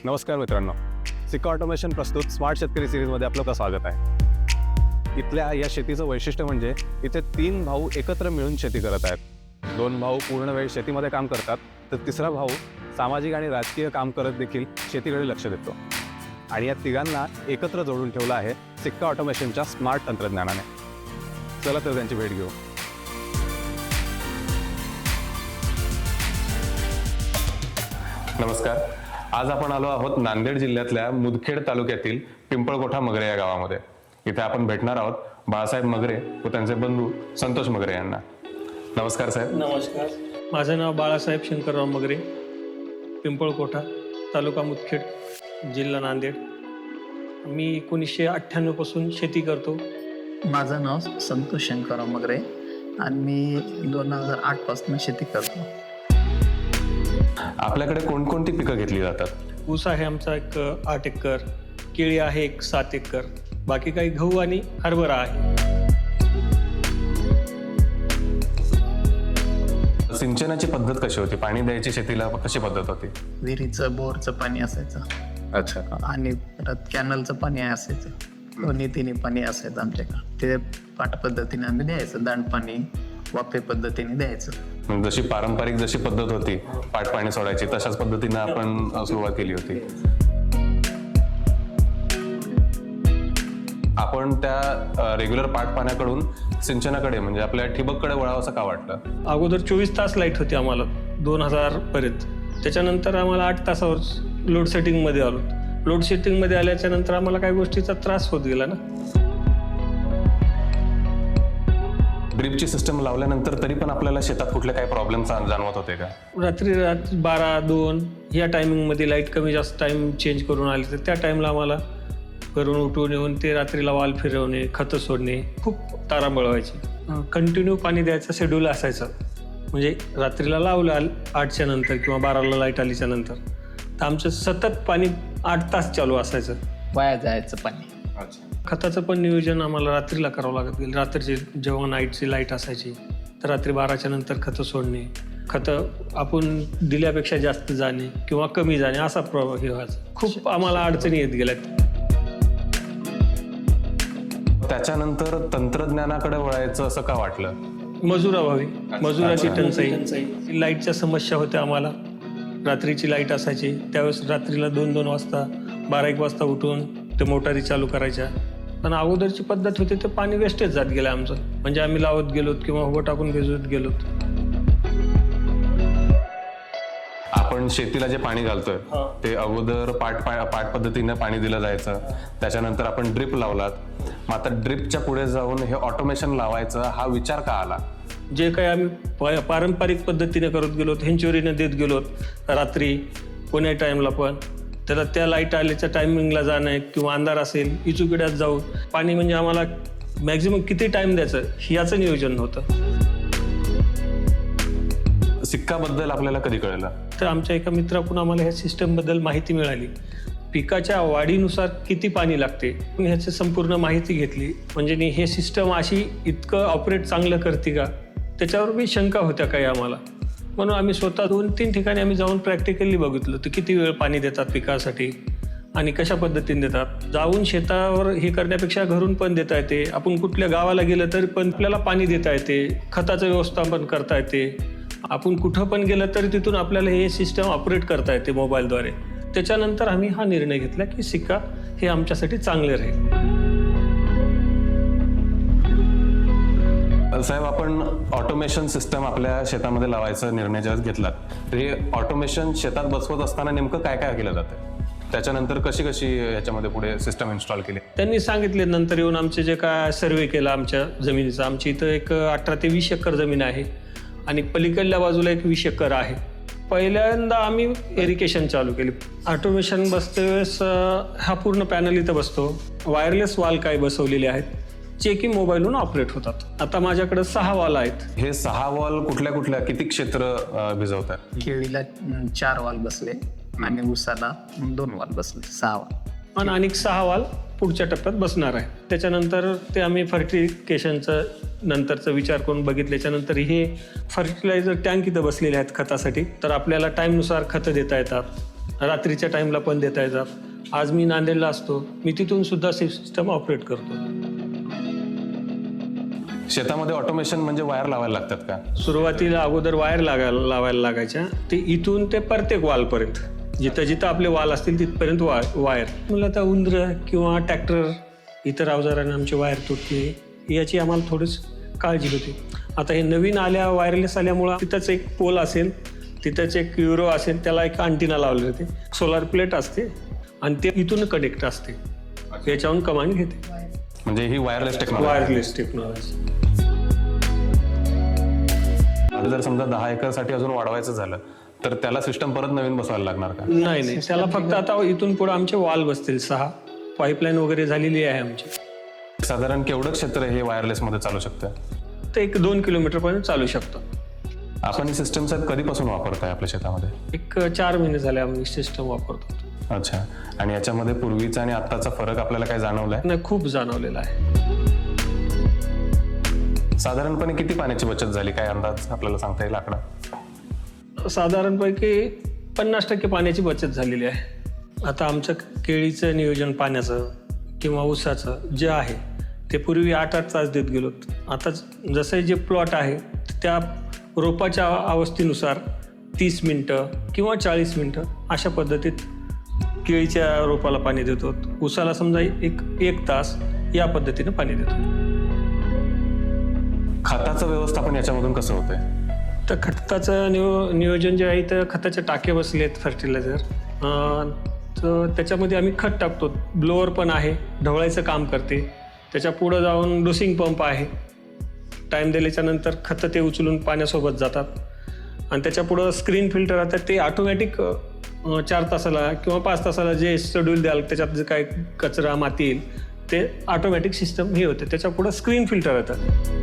नमस्कार मित्रांनो, सिक्का ऑटोमेशन प्रस्तुत स्मार्ट शेतकरी सिरीजमध्ये आपलं स्वागत आहे. इथल्या या शेतीचं वैशिष्ट्य म्हणजे इथे 3 भाऊ एकत्र मिळून शेती करत आहेत. 2 भाऊ पूर्ण वेळ शेतीमध्ये काम करतात, तर तिसरा भाऊ सामाजिक आणि राजकीय काम करत देखील शेतीकडे लक्ष देतो. आणि या तिघांना एकत्र जोडून ठेवलं आहे सिक्का ऑटोमेशनच्या स्मार्ट तंत्रज्ञानाने. चला तर त्यांची भेट घेऊ. नमस्कार. आज आपण आलो आहोत नांदेड जिल्ह्यातल्या मुदखेड तालुक्यातील पिंपळकोठा मगरे या गावामध्ये. इथे आपण भेटणार आहोत बाळासाहेब मगरे व त्यांचे बंधू संतोष मगरे यांना. नमस्कार साहेब. नमस्कार. माझं नाव बाळासाहेब शंकरराव मगरे, पिंपळकोठा, तालुका मुदखेड, जिल्हा नांदेड. मी 1998 पासून शेती करतो. माझं नाव संतोष शंकरराव मगरे आणि मी 2008 पासून शेती करतो. आपल्याकडे कोणकोणती पिकं घेतली जातात? ऊस आहे आमचा एक 8 एकर, केळी आहे एक 7 एकर, बाकी काही गहू आणि हरभरा आहे. सिंचनाची पद्धत कशी होती? पाणी द्यायची शेतीला कशी पद्धत होती? विहिरीचं बोरचं पाणी असायचं. अच्छा. आणि परत कॅनलचं पाणी असायचं. दोन्ही तिन्ही पाणी असायचं आमच्याकडे. ते पाट पद्धतीने आम्ही द्यायचं. दांड पाणी वाफे पद्धतीने द्यायचं. जशी पारंपरिक पद्धत होती पाट पाणी सोडायची, तशाच पद्धतीने आपण सुरुवात केली होती. आपण त्या रेग्युलर पाट पाण्याकडून सिंचनाकडे म्हणजे आपल्या ठिबककडे वळावं असं का वाटलं? अगोदर 24 तास लाईट होती आम्हाला 2000 पर्यंत. त्याच्यानंतर आम्हाला 8 तासावर लोड सेटिंगमध्ये आलो. लोड सेटिंगमध्ये आल्याच्या नंतर आम्हाला काही गोष्टीचा त्रास होत गेला ना. ड्रिपची सिस्टम लावल्यानंतर तरी पण आपल्याला शेतात कुठले काही प्रॉब्लेम जाणवत होते का? रात्री 12-2 या टायमिंगमध्ये लाईट कमी जास्त टाईम चेंज करून आली, तर त्या टाईमला आम्हाला घरून उठून येऊन ते रात्रीला वाल फिरवणे, खतं सोडणे, खूप तारांबळ व्हायची. कंटिन्यू पाणी द्यायचं शेड्यूल असायचं. म्हणजे रात्रीला लावलं 8च्या नंतर किंवा 12ला लाईट आलीच्या नंतर, तर आमचं सतत पाणी 8 तास चालू असायचं. वाया जायचं पाणी. खताचं पण नियोजन आम्हाला रात्रीला करावं लागत गेलं. रात्रीची जेव्हा नाईटची लाईट असायची तर रात्री 12च्या नंतर खतं सोडणे, खतं आपण दिल्यापेक्षा जास्त जाणे किंवा कमी जाणे असा प्रभाव हे व्हायचा. खूप आम्हाला अडचणी येत गेल्यात. त्याच्यानंतर तंत्रज्ञानाकडे वळायचं असं का वाटलं? मजुराभावी, मजुराची टंचाई, लाईटच्या समस्या होत्या आम्हाला. रात्रीची लाईट असायची त्यावेळेस रात्रीला 2-2 वाजता 12-1 वाजता उठून ते मोटारी चालू करायच्या. पण अगोदरची पद्धत होती ते पाणी वेस्टेज जात गेलं आमचं. म्हणजे आम्ही लावत गेलोत किंवा उभं टाकून भिजवत गेलोत. आपण शेतीला जे पाणी घालतोय ते अगोदर पाट पद्धतीने पाणी दिलं जायचं. त्याच्यानंतर आपण ड्रिप लावलात. मग आता ड्रिपच्या पुढे जाऊन हे ऑटोमेशन लावायचं हा विचार का आला? जे काही आम्ही पारंपरिक पद्धतीने करत गेलोत, हेंचुरीने देत गेलोत रात्री कोण्या टाईमला पण, त्याला त्या लाईट आल्याच्या टायमिंगला जाणं किंवा अंधार असेल इचुकिड्यात जाऊन पाणी म्हणजे आम्हाला मॅक्झिमम किती टाईम द्यायचं याचं नियोजन नव्हतं. सिक्काबद्दल आपल्याला कधी कळलं? तर आमच्या एका मित्राकडून आम्हाला ह्या सिस्टमबद्दल माहिती मिळाली. पिकाच्या वाढीनुसार किती पाणी लागते ह्याची संपूर्ण माहिती घेतली. म्हणजे हे सिस्टम अशी इतकं ऑपरेट चांगलं करते का, त्याच्यावर मी शंका होत्या काही आम्हाला. म्हणून आम्ही स्वतः 2-3 ठिकाणी आम्ही जाऊन प्रॅक्टिकली बघितलं तर किती वेळ पाणी देतात पिकासाठी आणि कशा पद्धतीने देतात. जाऊन शेतावर हे करण्यापेक्षा घरून पण देता येते. आपण कुठल्या गावाला गेलं तरी पण आपल्याला पाणी देता येते, खताचं व्यवस्थापन करता येते. आपण कुठं पण गेलं तरी तिथून आपल्याला हे सिस्टम ऑपरेट करता येते मोबाईलद्वारे. त्याच्यानंतर आम्ही हा निर्णय घेतला की सिक्का हे आमच्यासाठी चांगले राहील. साहेब, आपण ऑटोमेशन सिस्टम आपल्या शेतामध्ये लावायचा निर्णय जेव्हा घेतला, तर हे ऑटोमेशन शेतात बसवत असताना नेमकं काय काय केलं जातं? त्याच्यानंतर कशी याच्यामध्ये पुढे सिस्टम इन्स्टॉल केली? त्यांनी सांगितले. नंतर येऊन आमचे जे काय सर्वे केला आमच्या जमिनीचा. आमची इथं एक 18 ते 20 एकर जमीन आहे आणि पलीकडल्या बाजूला एक 20 एकर आहे. पहिल्यांदा आम्ही इरिगेशन चालू केली. ऑटोमेशन बसते वेळेस हा पूर्ण पॅनल इथं बसतो. वायरलेस वाल काय बसवलेले आहेत, जे की मोबाईलवरून ऑपरेट होतात. आता माझ्याकडे 6 वॉल आहेत. हे 6 वॉल कुठल्या किती क्षेत्र भिजवतात? केळीला 4 वाल बसले आणि ऊसाला 2 वाल बसले. 6 वाल आणि 6 वाल पुढच्या टप्प्यात बसणार आहे. त्याच्यानंतर ते आम्ही फर्टिफिकेशनचं नंतरचा विचार करून बघितल्याच्या नंतर हे फर्टिलायझर टँक इथं बसलेले आहेत खतासाठी. तर आपल्याला टाईमनुसार खतं देता येतात रात्रीच्या टाईमला पण देता येतात. आज मी नांदेडला असतो, मी तिथून सुद्धा सिस्टम ऑपरेट करतो. शेतामध्ये ऑटोमेशन म्हणजे वायर लावायला लागतात का? सुरुवातीला अगोदर वायर लावायला लागायच्या, ते इथून ते प्रत्येक वालपर्यंत, जिथं जिथं आपले वाल असतील तिथपर्यंत वायर. मला आता उंदरं किंवा ट्रॅक्टर इतर अवजारांना आमची वायर तुटते, याची आम्हाला थोडीच काळजी होती. आता हे नवीन वायरलेस आल्यामुळं तिथंच एक पोल असेल, तिथंच एक युरो असेल, त्याला एक अँटिना लावले होते, सोलार प्लेट असते आणि ते इथून कनेक्ट असते, याच्याहून कमांड घेते. म्हणजे ही वायरलेस टेक्नॉलॉजी. Wireless technology. जर समजा 10 एकरसाठी अजून वाढवायचं झालं तर त्याला सिस्टम परत नवीन बसवायला लागणार का? नाही, त्याला फक्त आता इथून पुढे आमचे वॉल बसतील 6. पाईपलाईन वगैरे झालेली आहे आमची. साधारण केवढं क्षेत्र हे वायरलेस मध्ये चालू शकतं? ते 1-2 किलोमीटरपर्यंत चालू शकतं. आपण ही सिस्टम साहेब कधीपासून वापरताय आपल्या शेतामध्ये? 4 महिने झाले आम्ही सिस्टम वापरतो. अच्छा. आणि याच्यामध्ये पूर्वीचा आणि आत्ताचा फरक आपल्याला काय जाणवलाय? नाही, खूप जाणवलेला आहे. साधारणपणे किती पाण्याची बचत झाली, काय अंदाज आपल्याला सांगता येईल आकडा? साधारणपैकी 50% पाण्याची बचत झालेली आहे. आता आमचं केळीचं नियोजन पाण्याचं किंवा ऊसाचं जे आहे ते पूर्वी 8-8 तास देत गेलो. आता जसं जे प्लॉट आहे त्या रोपाच्या अवस्थेनुसार 30 मिनटं किंवा 40 मिनटं अशा पद्धतीत केळीच्या रोपाला पाणी देतो. ऊसाला समजा एक तास या पद्धतीनं पाणी देतो. खताचं व्यवस्थापन याच्यामधून कसं होतंय? तर खताचं नियोजन जे आहे तर खताचे टाके बसले आहेत फर्टिलायझर, तर त्याच्यामध्ये आम्ही खत टाकतो. ब्लोअर पण आहे, ढवळायचं काम करते. त्याच्या पुढं जाऊन डोसिंग पंप आहे. टाईम दिल्याच्या नंतर खतं ते उचलून पाण्यासोबत जातात. आणि त्याच्या पुढं स्क्रीन फिल्टर राहतात, ते ऑटोमॅटिक 4 तासाला किंवा 5 तासाला जे शेड्यूल द्याल त्याच्यात जे काय कचरा माती येईल ते ऑटोमॅटिक सिस्टम हे होते. त्याच्या पुढं स्क्रीन फिल्टर राहतात.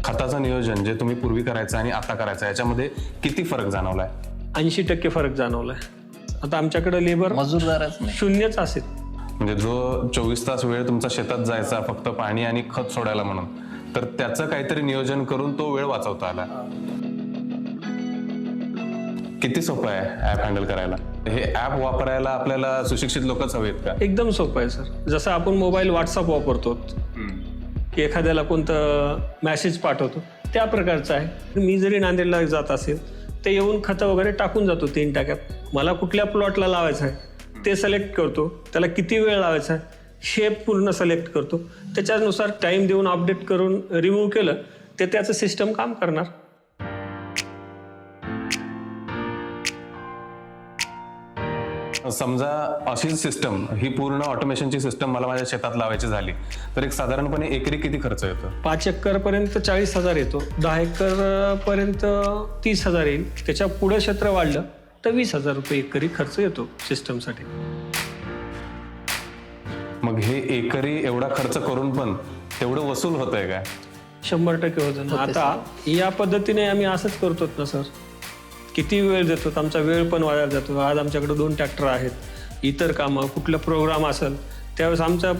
खताचं नियोजन जे तुम्ही पूर्वी करायचं आणि आता करायचं याच्यामध्ये किती फरक जाणवलाय? 80% फरक जाणवलाय. आता आमच्याकडे लेबर मजूरदारच नाही, शून्यच असेल. म्हणजे जो 24 तास वेळ तुमचा शेतात जायचा फक्त पाणी आणि खत सोडायला म्हणून, तर त्याचं काहीतरी नियोजन करून तो वेळ वाचवता आला. किती सोपं आहे ऍप हँडल करायला? हे ऍप वापरायला आपल्याला सुशिक्षित लोकच हवेत का? एकदम सोपं आहे सर. जसं आपण मोबाईल व्हॉट्सअप वापरतो की एखाद्याला कोणतं मॅसेज पाठवतो त्या प्रकारचं आहे. मी जरी नांदेडला जात असेल ते येऊन खतं वगैरे टाकून जातो 3 टाक्यात. मला कुठल्या प्लॉटला लावायचं आहे ते सिलेक्ट करतो, त्याला किती वेळ लावायचा आहे शेप पूर्ण सिलेक्ट करतो, त्याच्यानुसार टाईम देऊन अपडेट करून रिमूव्ह केलं ते त्याचं सिस्टम काम करणार. समजा अशीच सिस्टम, ही पूर्ण ऑटोमेशनची सिस्टम मला माझ्या शेतात लावायची झाली तर एक साधारणपणे एकरी किती खर्च येतो? 5 एकरपर्यंत 40,000 येतो, 10 एकरपर्यंत 30,000 येईल. त्याच्या पुढे क्षेत्र वाढलं तर 20,000 रुपये एकरी खर्च येतो सिस्टमसाठी. मग हे एकरी एवढा खर्च करून पण तेवढं वसूल होतंय काय? 100% होतं ना. आता या पद्धतीने आम्ही असंच करतो ना सर. किती वेळ देतो, आमचा वेळ पण वाया जातो. आज आमच्याकडे 2 ट्रॅक्टर आहेत. इतर कामं कुठलं प्रोग्राम असेल त्यावेळेस आमच्या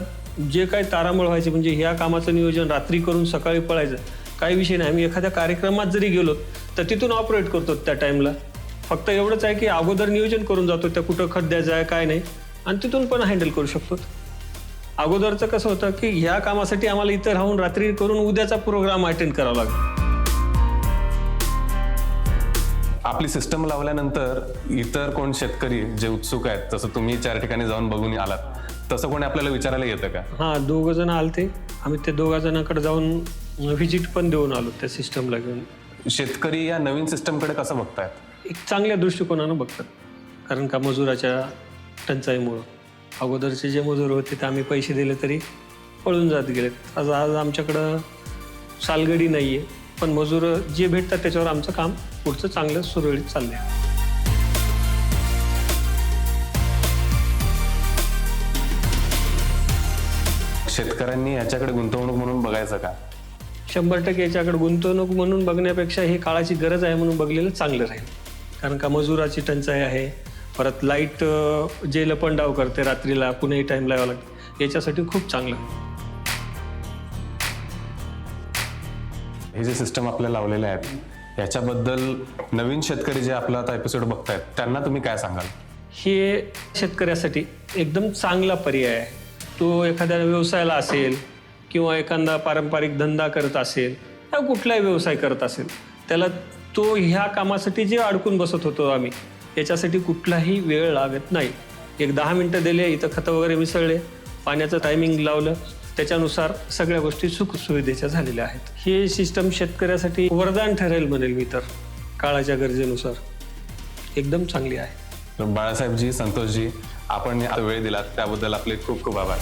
जे काही तारांबळ व्हायचे, म्हणजे ह्या कामाचं नियोजन रात्री करून सकाळी पळायचं काही विषय नाही. आम्ही एखाद्या कार्यक्रमात जरी गेलो तर तिथून ऑपरेट करतो त्या टाईमला. फक्त एवढंच आहे की अगोदर नियोजन करून जातो त्या कुठं खत द्यायचं आहे काय नाही, आणि तिथून पण हँडल करू शकतो. अगोदरचं कसं होतं की ह्या कामासाठी आम्हाला इथं राहून रात्री करून उद्याचा प्रोग्राम अटेंड करावा लागतो. आपली सिस्टम लावल्यानंतर इतर कोण शेतकरी जे उत्सुक आहेत, तसं तुम्ही 4 ठिकाणी जाऊन बघून आलात, तसं कोणी आपल्याला विचारायला येतं का? हां, 2 जण आलते. आम्ही ते 2 जणांकडे जाऊन व्हिजिट पण देऊन आलो त्या सिस्टमला घेऊन. शेतकरी या नवीन सिस्टमकडे कसं बघतायत? एक चांगल्या दृष्टिकोनानं बघतात. कारण का मजुराच्या टंचाईमुळं अगोदरचे जे मजूर होते ते आम्ही पैसे दिले तरी पळून जात गेलेत. आज आमच्याकडं सालगडी नाही आहे, पण मजूर जे भेटतात त्याच्यावर आमचं काम पुढचं चांगलं सुरळीत चाललंय. शेतकऱ्यांनी याच्याकडे गुंतवणूक म्हणून बघायचं का? 100% याच्याकडे गुंतवणूक म्हणून बघण्यापेक्षा ही काळाची गरज आहे म्हणून बघलेलं चांगलं राहील. कारण का मजुराची टंचाई आहे, परत लाईट जे लपंडाव करते रात्रीला कुणीही टाईम लावावं लागतं याच्यासाठी खूप चांगलं. हे जे सिस्टम आपल्याला लावलेले आहेत याच्याबद्दल नवीन शेतकरी जे आपला आता एपिसोड बघतायत त्यांना तुम्ही काय सांगाल? हे शेतकऱ्यासाठी एकदम चांगला पर्याय आहे. तो एखाद्या व्यवसायाला असेल किंवा एखादा पारंपरिक धंदा करत असेल किंवा कुठलाही व्यवसाय करत असेल, त्याला तो ह्या कामासाठी जे अडकून बसत होतो आम्ही, याच्यासाठी कुठलाही वेळ लागत नाही. एक 10 मिनटं दिले, इथं खतं वगैरे मिसळले, पाण्याचं टायमिंग लावलं, त्याच्यानुसार सगळ्या गोष्टी सुखसुविधेच्या झालेल्या आहेत. हे सिस्टम शेतकऱ्यासाठी वरदान ठरेल म्हणेल मी तर. काळाच्या गरजेनुसार एकदम चांगली आहे. बाळासाहेबजी, संतोषजी, आपण वेळ दिलात त्याबद्दल आपले खूप खूप आभार.